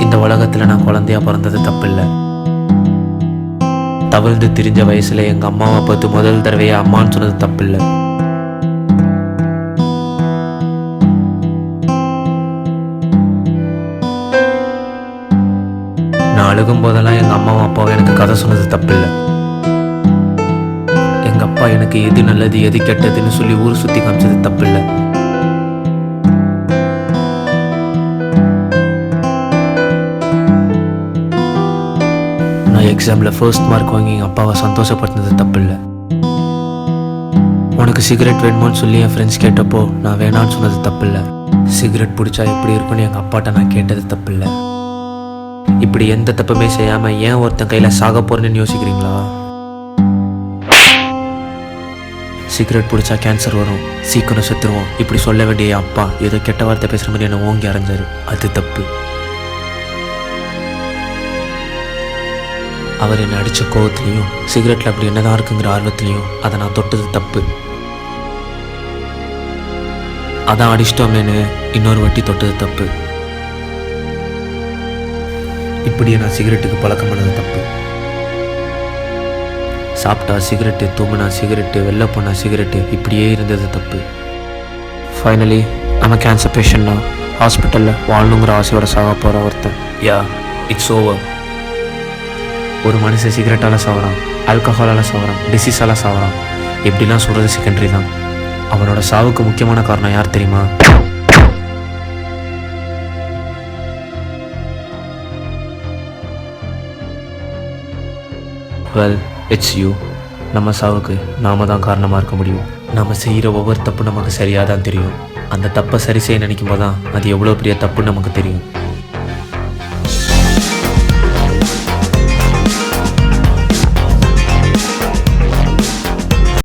இந்த உலகத்தில் நான் குழந்தையா பிறந்தது தப்பில்லை. தவிழ்ந்து திரிஞ்ச வயசுல எங்கள் அம்மாவை பார்த்து முதல் தடவையை அம்மான்னு சொன்னது தப்பில்லை. நான் அழுகும் போதெல்லாம் எங்கள் அம்மாவும் அப்பாவும் எனக்கு கதை சொன்னது தப்பில்லை. எங்கள் அப்பா எனக்கு எது நல்லது எது கெட்டதுன்னு சொல்லி ஊர் சுற்றி காமிச்சது தப்பில்லை. நான் எக்ஸாமில் ஃபர்ஸ்ட் மார்க் வாங்கி எங்கள் அப்பாவை சந்தோஷப்படுத்தினது தப்பில்லை. உனக்கு சிகரெட் வேணுமோன்னு சொல்லி என் ஃப்ரெண்ட்ஸ் கேட்டப்போ நான் வேணான்னு சொன்னது தப்பில்லை. சிகரெட் பிடிச்சா எப்படி இருக்குன்னு எங்கள் அப்பாட்ட நான் கேட்டது தப்பில்லை. இப்படி எந்த தப்புமே செய்யாமல் ஏன் ஒருத்தன் கையில் சாக போறேன்னு யோசிக்கிறீங்களா? சிகரெட் பிடிச்சா கேன்சர் வரும், சீக்கிரம் செத்துருவோம் இப்படி சொல்ல வேண்டிய அப்பா ஏதோ கெட்ட வார்த்தை பேசுகிற மாதிரி என்னை ஓங்கி அரைஞ்சாரு. அது தப்பு. அவர் என்னை அடித்த கோவத்துலேயும் சிகரெட்டில் அப்படி என்னதான் இருக்குங்கிற ஆர்வத்துலேயும் அதை நான் தொட்டது தப்பு. அதான் அடிச்சிட்டோமேனு இன்னொரு வாட்டி தொட்டது தப்பு. இப்படியே நான் சிகரெட்டுக்கு பழக்கம் பண்ணது தப்பு. சாப்பிட்டா சிகரெட்டு, தூங்கினா சிகரெட்டு, வெளில போனா சிகரெட்டு, இப்படியே இருந்தது தப்பு. ஃபைனலி நம்ம கேன்சர் பேஷண்ட்னா ஹாஸ்பிட்டலில் வாழணுங்கிற ஆசையோட சாக போகிற ஒருத்தன். யா, இட்ஸ் ஓவர். ஒரு மனுஷன் சிகரெட்டால் சாவறான், ஆல்கஹாலால் சாவறான், டிசீஸால் சாவறான். எப்படிலாம் சொல்கிறது செகண்டரி தான். அவனோட சாவுக்கு முக்கியமான காரணம் யார் தெரியுமா? Well, it's you. நம்ம சாவுக்கு நாம தான் காரணமாக இருக்க முடியும். நம்ம செய்கிற ஒவ்வொரு தப்பு நமக்கு சரியாக தான் தெரியும். அந்த தப்பை சரி செய்ய நினைக்கும் போது தான் அது எவ்வளோ பெரிய தப்புன்னு நமக்கு தெரியும்.